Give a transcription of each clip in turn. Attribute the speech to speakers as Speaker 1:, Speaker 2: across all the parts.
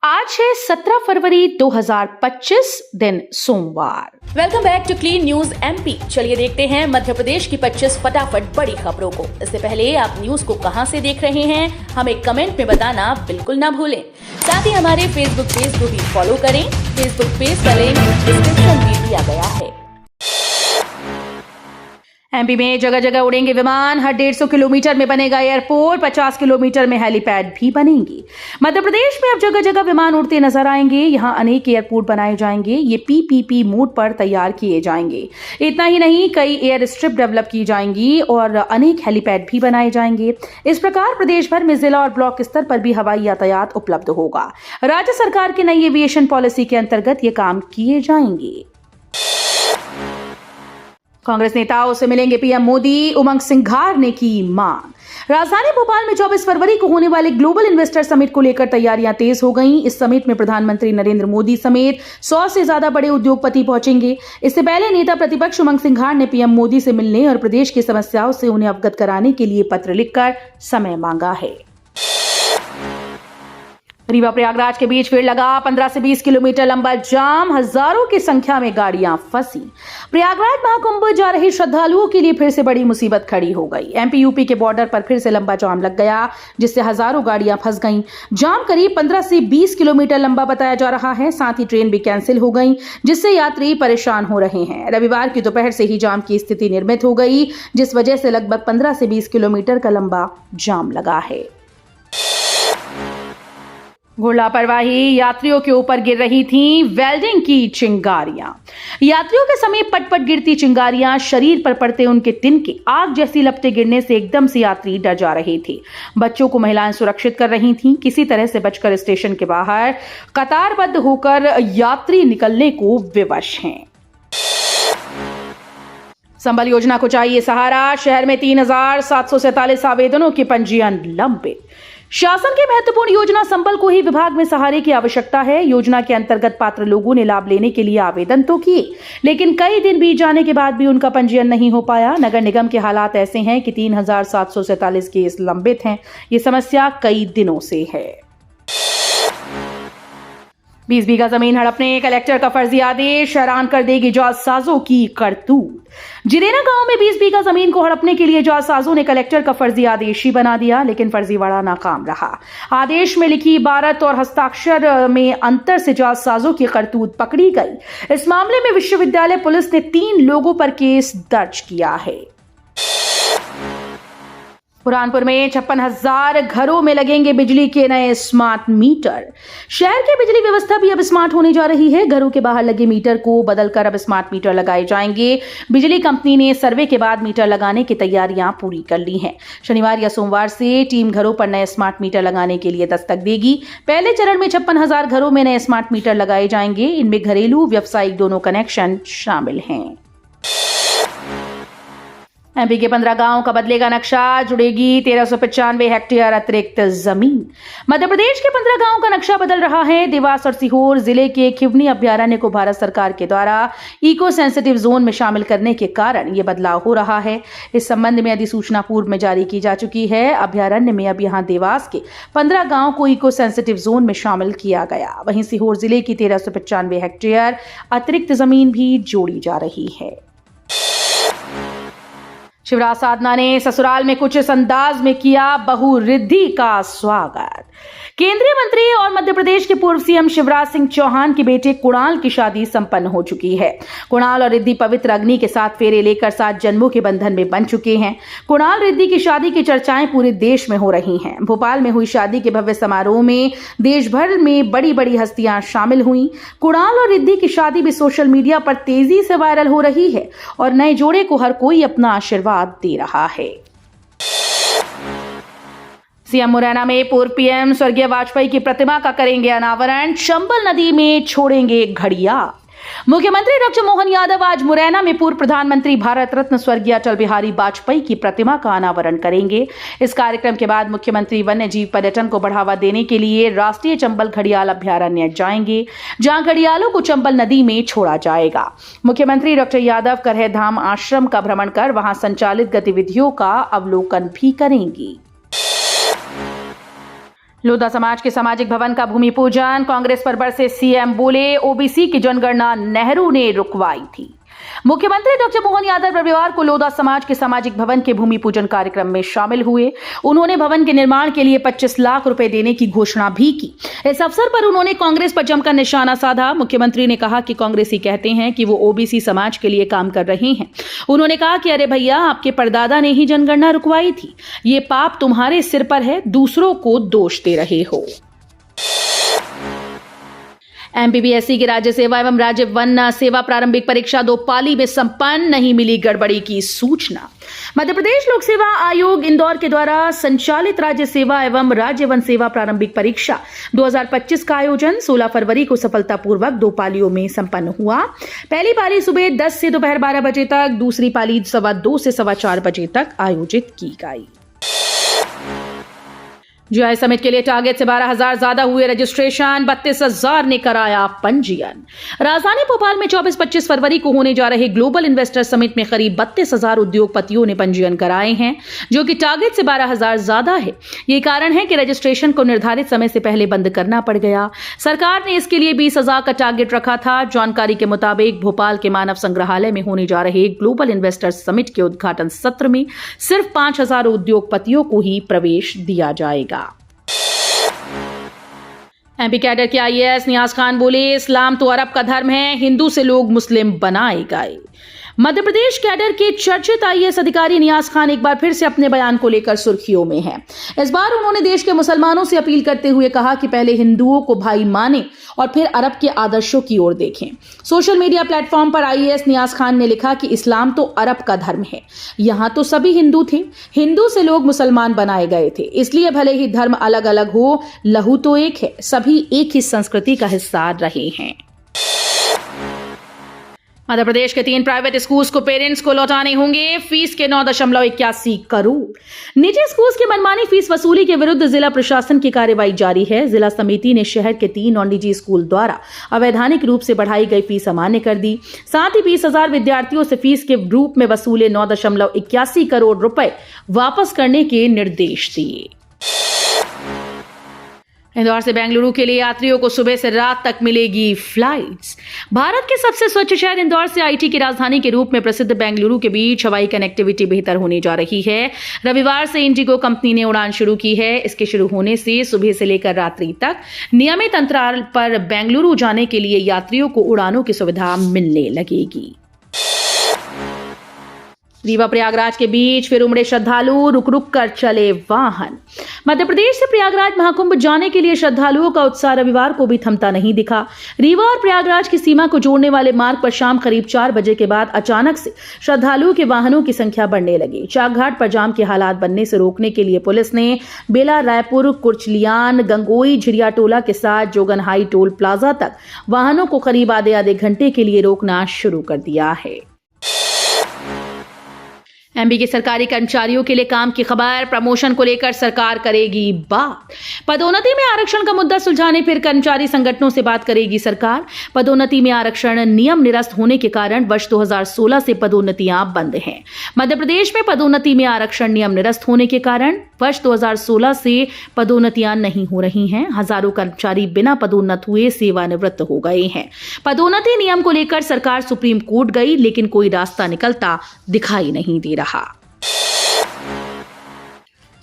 Speaker 1: आज है 17 फरवरी 2025 दिन सोमवार।
Speaker 2: Welcome back to Clean News MP. चलिए देखते हैं मध्य प्रदेश की 25 फटाफट बड़ी खबरों को। इससे पहले आप न्यूज को कहां से देख रहे हैं हमें कमेंट में बताना बिल्कुल ना भूलें। साथ ही हमारे फेसबुक पेज को भी फॉलो करें। फेसबुक पेज का लिंक डिस्क्रिप्शन में दिया गया है।
Speaker 1: एमपी में जगह जगह उड़ेंगे विमान। हर 150 किलोमीटर में बनेगा एयरपोर्ट। 50 किलोमीटर में हेलीपैड भी बनेंगी। मध्य प्रदेश में अब जगह जगह विमान उड़ते नजर आएंगे। यहां अनेक एयरपोर्ट बनाए जाएंगे। ये पीपीपी मोड पर तैयार किए जाएंगे। इतना ही नहीं, कई एयर स्ट्रिप डेवलप की जाएंगी और अनेक हेलीपैड भी बनाए जाएंगे। इस प्रकार प्रदेश भर में जिला और ब्लॉक स्तर पर भी हवाई यातायात उपलब्ध होगा। राज्य सरकार की नई एविएशन पॉलिसी के अंतर्गत ये काम किए जाएंगे। कांग्रेस नेताओं से मिलेंगे पीएम मोदी। उमंग सिंघार ने की मांग। राजधानी भोपाल में 24 फरवरी को होने वाले ग्लोबल इन्वेस्टर समिट को लेकर तैयारियां तेज हो गईं। इस समिट में प्रधानमंत्री नरेंद्र मोदी समेत 100 से ज्यादा बड़े उद्योगपति पहुंचेंगे। इससे पहले नेता प्रतिपक्ष उमंग सिंघार ने पीएम मोदी से मिलने और प्रदेश की समस्याओं से उन्हें अवगत कराने के लिए पत्र लिखकर समय मांगा है। रीवा प्रयागराज के बीच फिर लगा 15 से 20 किलोमीटर लंबा जाम। हजारों की संख्या में गाड़ियां फंसी। प्रयागराज महाकुंभ जा रहे श्रद्धालुओं के लिए फिर से बड़ी मुसीबत खड़ी हो गई। एमपी यूपी के बॉर्डर पर फिर से लंबा जाम लग गया, जिससे हजारों गाड़ियां फंस गईं। जाम करीब 15 से 20 किलोमीटर लंबा बताया जा रहा है। साथ ही ट्रेन भी कैंसिल हो गई, जिससे यात्री परेशान हो रहे हैं। रविवार की दोपहर से ही जाम की स्थिति निर्मित हो गई, जिस वजह से लगभग 15 से 20 किलोमीटर का लंबा जाम लगा है। घोर लापरवाही, यात्रियों के ऊपर गिर रही थीं वेल्डिंग की चिंगारियां। यात्रियों के समीप पट-पट गिरती चिंगारियां शरीर पर पड़ते उनके तिनके आग जैसी लपटें गिरने से एकदम से यात्री डर जा रहे थे। बच्चों को महिलाएं सुरक्षित कर रही थीं। किसी तरह से बचकर स्टेशन के बाहर कतारबद्ध होकर यात्री निकलने को विवश हैं। संबल योजना को चाहिए सहारा। शहर में 3747 आवेदनों के पंजीयन लंबित। शासन की महत्वपूर्ण योजना संबल को ही विभाग में सहारे की आवश्यकता है। योजना के अंतर्गत पात्र लोगों ने लाभ लेने के लिए आवेदन तो किए, लेकिन कई दिन बीत जाने के बाद भी उनका पंजीयन नहीं हो पाया। नगर निगम के हालात ऐसे हैं कि 3747 केस लंबित हैं। ये समस्या कई दिनों से है। 20 बीघा जमीन हड़पने कलेक्टर का फर्जी आदेश। हैरान कर देगी जालसाजों की करतूत। जिरेना गांव में 20 बीघा जमीन को हड़पने के लिए जालसाजों ने कलेक्टर का फर्जी आदेश ही बना दिया, लेकिन फर्जीवाड़ा नाकाम रहा। आदेश में लिखी इबारत और हस्ताक्षर में अंतर से जालसाजों की करतूत पकड़ी गई। इस मामले में विश्वविद्यालय पुलिस ने 3 लोगों पर केस दर्ज किया है। बुरहानपुर में 56,000 घरों में लगेंगे बिजली के नए स्मार्ट मीटर। शहर की बिजली व्यवस्था भी अब स्मार्ट होने जा रही है। घरों के बाहर लगे मीटर को बदलकर अब स्मार्ट मीटर लगाए जाएंगे। बिजली कंपनी ने सर्वे के बाद मीटर लगाने की तैयारियां पूरी कर ली हैं। शनिवार या सोमवार से टीम घरों पर नए स्मार्ट मीटर लगाने के लिए दस्तक देगी। पहले चरण में 56,000 घरों में नए स्मार्ट मीटर लगाए जाएंगे। इनमें घरेलू, व्यावसायिक दोनों कनेक्शन शामिल हैं। एमपी के 15 गांव का बदलेगा नक्शा। जुड़ेगी 1395 हेक्टेयर अतिरिक्त जमीन। मध्य प्रदेश के 15 गांव का नक्शा बदल रहा है। देवास और सीहोर जिले के खिवनी अभ्यारण्य को भारत सरकार के द्वारा इको सेंसिटिव जोन में शामिल करने के कारण यह बदलाव हो रहा है। इस संबंध में अधिसूचना पूर्व में जारी की जा चुकी है। अभ्यारण्य में अब यहां देवास के 15 गांव को इको सेंसिटिव जोन में शामिल किया गया। वहीं सीहोर जिले की 1395 हेक्टेयर अतिरिक्त जमीन भी जोड़ी जा रही है। शिवराज साधना ने ससुराल में कुछ इस अंदाज में किया बहू रिद्धि का स्वागत। केंद्रीय मंत्री और मध्य प्रदेश के पूर्व सीएम शिवराज सिंह चौहान के बेटे कुणाल की शादी संपन्न हो चुकी है। कुणाल और रिद्धि पवित्र अग्नि के साथ फेरे लेकर 7 जन्मों के बंधन में बन चुके हैं। कुणाल रिद्धि की शादी की चर्चाएं पूरे देश में हो रही हैं। भोपाल में हुई शादी के भव्य समारोह में देश भर में बड़ी बड़ी हस्तियां शामिल हुई। कुणाल और रिद्धि की शादी भी सोशल मीडिया पर तेजी से वायरल हो रही है और नए जोड़े को हर कोई अपना आशीर्वाद दे रहा है। सीएम मुरैना में पूर्व पीएम स्वर्गीय वाजपेयी की प्रतिमा का करेंगे अनावरण। चंबल नदी में छोड़ेंगे घड़िया। मुख्यमंत्री डॉक्टर मोहन यादव आज मुरैना में पूर्व प्रधानमंत्री भारत रत्न स्वर्गीय अटल बिहारी वाजपेयी की प्रतिमा का अनावरण करेंगे। इस कार्यक्रम के बाद मुख्यमंत्री वन्य जीव पर्यटन को बढ़ावा देने के लिए राष्ट्रीय चंबल घड़ियाल अभ्यारण्य जाएंगे, जहां घड़ियालों को चंबल नदी में छोड़ा जाएगा। मुख्यमंत्री डॉक्टर यादव करह धाम आश्रम का भ्रमण कर वहां संचालित गतिविधियों का अवलोकन भी करेंगी। लोधा समाज के सामाजिक भवन का भूमि पूजन, कांग्रेस पर बरसे सीएम, बोले ओबीसी की जनगणना नेहरू ने रुकवाई थी। मुख्यमंत्री डॉक्टर मोहन यादव रविवार को लोधा समाज के सामाजिक भवन के भूमि पूजन कार्यक्रम में शामिल हुए। उन्होंने भवन के निर्माण के लिए 25 लाख रुपए देने की घोषणा भी की। इस अवसर पर उन्होंने कांग्रेस पर जमकर निशाना साधा। मुख्यमंत्री ने कहा कि कांग्रेसी कहते हैं कि वो ओबीसी समाज के लिए काम कर रहे हैं। उन्होंने कहा कि अरे भैया, आपके परदादा ने ही जनगणना रुकवाई थी, ये पाप तुम्हारे सिर पर है, दूसरों को दोष दे रहे हो। एमपीपीएससी की राज्य सेवा एवं राज्य वन सेवा प्रारंभिक परीक्षा 2 पाली में संपन्न, नहीं मिली गड़बड़ी की सूचना। मध्य प्रदेश लोक सेवा आयोग इंदौर के द्वारा संचालित राज्य सेवा एवं राज्य वन सेवा प्रारंभिक परीक्षा 2025 का आयोजन 16 फरवरी को सफलतापूर्वक 2 पालियों में संपन्न हुआ। पहली पाली सुबह 10 से दोपहर 12 बजे तक, दूसरी पाली 2:15 से 4:15 बजे तक आयोजित की गई। जीआई समिट के लिए टारगेट से 12,000 ज्यादा हुए रजिस्ट्रेशन, 32,000 ने कराया पंजीयन। राजधानी भोपाल में 24-25 फरवरी को होने जा रहे ग्लोबल इन्वेस्टर समिट में करीब 32,000 उद्योगपतियों ने पंजीयन कराए हैं, जो कि टारगेट से 12,000 ज्यादा है। ये कारण है कि रजिस्ट्रेशन को निर्धारित समय से पहले बंद करना पड़ गया। सरकार ने इसके लिए 20,000 का टारगेट रखा था। जानकारी के मुताबिक भोपाल के मानव संग्रहालय में होने जा रहे ग्लोबल इन्वेस्टर समिट के उद्घाटन सत्र में सिर्फ 5,000 उद्योगपतियों को ही प्रवेश दिया जाएगा। एमपी कैडर के आईएएस नियाज खान बोले, इस्लाम तो अरब का धर्म है, हिंदू से लोग मुस्लिम बनाए गए। मध्य प्रदेश कैडर के चर्चित आईएएस अधिकारी नियाज खान एक बार फिर से अपने बयान को लेकर सुर्खियों में हैं। इस बार उन्होंने देश के मुसलमानों से अपील करते हुए कहा कि पहले हिंदुओं को भाई माने और फिर अरब के आदर्शों की ओर देखें। सोशल मीडिया प्लेटफॉर्म पर आईएएस नियाज खान ने लिखा कि इस्लाम तो अरब का धर्म है, यहाँ तो सभी हिंदू थे, हिंदू से लोग मुसलमान बनाए गए थे, इसलिए भले ही धर्म अलग अलग हो, लहू तो एक है, सभी एक ही संस्कृति का हिस्सा रहे हैं। मध्य प्रदेश के 3 प्राइवेट स्कूल्स को पेरेंट्स को लौटाने होंगे फीस के 9.81 करोड़। निजी स्कूल्स की मनमानी फीस वसूली के विरुद्ध जिला प्रशासन की कार्रवाई जारी है। जिला समिति ने शहर के 3 और निजी स्कूल द्वारा अवैधानिक रूप से बढ़ाई गई फीस अमान्य कर दी। साथ ही 20,000 विद्यार्थियों से फीस के रूप में वसूले 9.81 करोड़ रुपए वापस करने के निर्देश दिए। इंदौर से बेंगलुरु के लिए यात्रियों को सुबह से रात तक मिलेगी फ्लाइट्स। भारत के सबसे स्वच्छ शहर इंदौर से आईटी की राजधानी के रूप में प्रसिद्ध बेंगलुरु के बीच हवाई कनेक्टिविटी बेहतर होने जा रही है। रविवार से इंडिगो कंपनी ने उड़ान शुरू की है। इसके शुरू होने से सुबह से लेकर रात्रि तक नियमित अंतराल पर बेंगलुरु जाने के लिए यात्रियों को उड़ानों की सुविधा मिलने लगेगी। रीवा प्रयागराज के बीच फिर उमड़े श्रद्धालु, रुक रुक कर चले वाहन। मध्य प्रदेश से प्रयागराज महाकुंभ जाने के लिए श्रद्धालुओं का उत्साह रविवार को भी थमता नहीं दिखा। रीवा और प्रयागराज की सीमा को जोड़ने वाले मार्ग पर शाम करीब 4 बजे के बाद अचानक से श्रद्धालुओं के वाहनों की संख्या बढ़ने लगी। चाकघाट पर जाम के हालात बनने से रोकने के लिए पुलिस ने बेला, रायपुर, कुर्चलियान, गंगोई, झिरियाटोला के साथ जोगनहाई टोल प्लाजा तक वाहनों को करीब आधे घंटे के लिए रोकना शुरू कर दिया है। एमपी के सरकारी कर्मचारियों के लिए काम की खबर, प्रमोशन को लेकर सरकार करेगी बात। पदोन्नति में आरक्षण का मुद्दा सुलझाने फिर कर्मचारी संगठनों से बात करेगी सरकार। पदोन्नति में आरक्षण नियम निरस्त होने के कारण वर्ष 2016 से पदोन्नतियां बंद हैं। मध्य प्रदेश में पदोन्नति में आरक्षण नियम निरस्त होने के कारण वर्ष 2016 से पदोन्नतियां नहीं हो रही हैं। हजारों कर्मचारी बिना पदोन्नत हुए सेवानिवृत्त हो गए हैं। पदोन्नति नियम को लेकर सरकार सुप्रीम कोर्ट गई, लेकिन कोई रास्ता निकलता दिखाई नहीं दे रहा।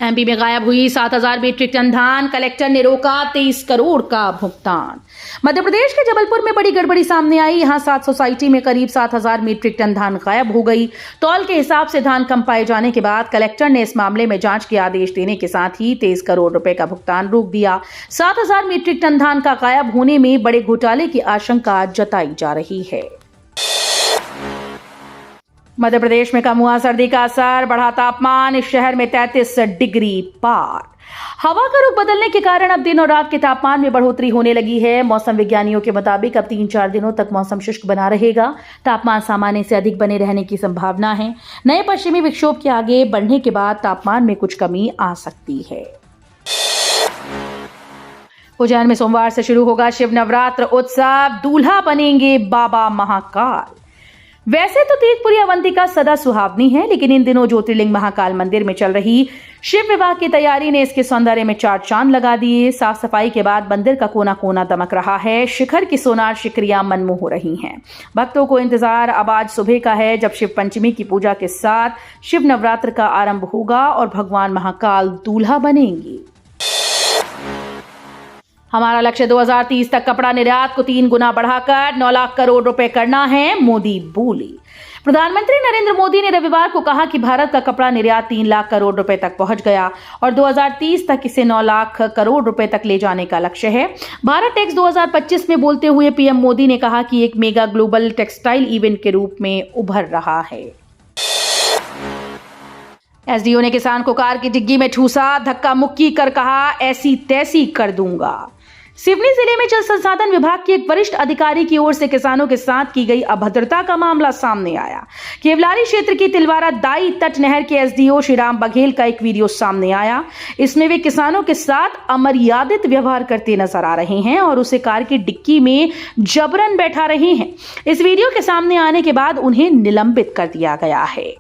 Speaker 1: एमपी में गायब हुई 7,000 मीट्रिक टन धान, कलेक्टर ने रोका 23 करोड़ का भुगतान। मध्य प्रदेश के जबलपुर में बड़ी गड़बड़ी सामने आई। यहां 7 सोसाइटी में करीब 7,000 मीट्रिक टन धान गायब हो गई। तौल के हिसाब से धान कम पाए जाने के बाद कलेक्टर ने इस मामले में जांच के आदेश देने के साथ ही 23 करोड़ रुपए का भुगतान रोक दिया। 7,000 मीट्रिक टन धान का गायब होने में बड़े घोटाले की आशंका जताई जा रही है। मध्य प्रदेश में कम हुआ सर्दी का असर, बढ़ा तापमान, इस शहर में 33 डिग्री पार। हवा का रुख बदलने के कारण अब दिन और रात के तापमान में बढ़ोतरी होने लगी है। मौसम विज्ञानियों के मुताबिक अब 3-4 दिनों तक मौसम शुष्क बना रहेगा। तापमान सामान्य से अधिक बने रहने की संभावना है। नए पश्चिमी विक्षोभ के आगे बढ़ने के बाद तापमान में कुछ कमी आ सकती है। उज्जैन में सोमवार से शुरू होगा शिव नवरात्र उत्सव, दूल्हा बनेंगे बाबा महाकाल। वैसे तो तीर्थपुरी अवंतिका सदा सुहावनी है, लेकिन इन दिनों ज्योतिर्लिंग महाकाल मंदिर में चल रही शिव विवाह की तैयारी ने इसके सौंदर्य में चार चांद लगा दिए। साफ सफाई के बाद मंदिर का कोना कोना दमक रहा है। शिखर की सोनार शिखरियां मनमोह हो रही हैं। भक्तों को इंतजार अब आज सुबह का है, जब शिव पंचमी की पूजा के साथ शिव नवरात्र का आरंभ होगा और भगवान महाकाल दूल्हा बनेंगी। हमारा लक्ष्य 2030 तक कपड़ा निर्यात को 3 गुना बढ़ाकर 9 लाख करोड़ रुपए करना है, मोदी बोले। प्रधानमंत्री नरेंद्र मोदी ने रविवार को कहा कि भारत का कपड़ा निर्यात 3 लाख करोड़ रुपए तक पहुंच गया और 2030 तक इसे 9 लाख करोड़ रुपए तक ले जाने का लक्ष्य है। भारत टेक्स 2025 में बोलते हुए पीएम मोदी ने कहा कि एक मेगा ग्लोबल टेक्सटाइल इवेंट के रूप में उभर रहा है। एसडीओ ने किसान को कार की डिग्गी में ठूसा, धक्का मुक्की कर कहा ऐसी तैसी कर दूंगा। सिवनी जिले में जल संसाधन विभाग के एक वरिष्ठ अधिकारी की ओर से किसानों के साथ की गई अभद्रता का मामला सामने आया। केवलारी क्षेत्र की तिलवारा दाई तट नहर के एसडीओ श्रीराम बघेल का एक वीडियो सामने आया। इसमें वे किसानों के साथ अमर्यादित व्यवहार करते नजर आ रहे हैं और उसे कार की डिक्की में जबरन बैठा रहे हैं। इस वीडियो के सामने आने के बाद उन्हें निलंबित कर दिया गया है।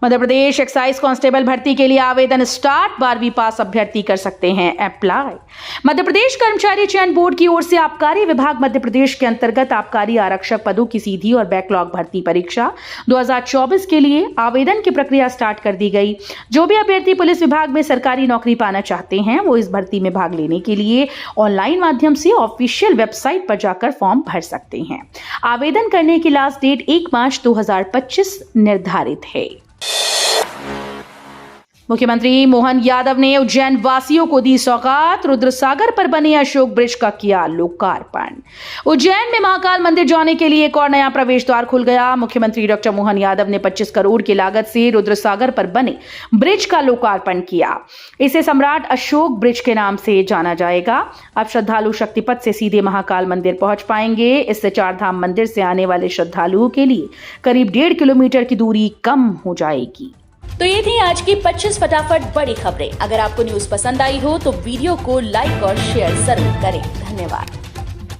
Speaker 1: मध्य प्रदेश एक्साइज कांस्टेबल भर्ती के लिए आवेदन स्टार्ट। 12वीं पास अभ्यर्थी कर सकते हैं अप्लाई। मध्य प्रदेश कर्मचारी चयन बोर्ड की ओर से आबकारी विभाग मध्य प्रदेश के अंतर्गत आबकारी आरक्षक पदों की सीधी और बैकलॉग भर्ती परीक्षा 2024 के लिए आवेदन की प्रक्रिया स्टार्ट कर दी गई। जो भी अभ्यर्थी पुलिस विभाग में सरकारी नौकरी पाना चाहते हैं वो इस भर्ती में भाग लेने के लिए ऑनलाइन माध्यम से ऑफिशियल वेबसाइट पर जाकर फॉर्म भर सकते हैं। आवेदन करने की लास्ट डेट 1 मार्च 2025 निर्धारित है। मुख्यमंत्री मोहन यादव ने उज्जैन वासियों को दी सौगात। रुद्रसागर पर बने अशोक ब्रिज का किया लोकार्पण। उज्जैन में महाकाल मंदिर जाने के लिए एक और नया प्रवेश द्वार खुल गया। मुख्यमंत्री डॉक्टर मोहन यादव ने 25 करोड़ की लागत से रुद्रसागर पर बने ब्रिज का लोकार्पण किया। इसे सम्राट अशोक ब्रिज के नाम से जाना जाएगा। अब श्रद्धालु शक्तिपथ से सीधे महाकाल मंदिर पहुंच पाएंगे। इससे चारधाम मंदिर से आने वाले श्रद्धालुओं के लिए करीब 1.5 किलोमीटर की दूरी कम हो जाएगी।
Speaker 2: तो ये थी आज की 25 फटाफट बड़ी खबरें। अगर आपको न्यूज पसंद आई हो तो वीडियो को लाइक और शेयर जरूर करें। धन्यवाद।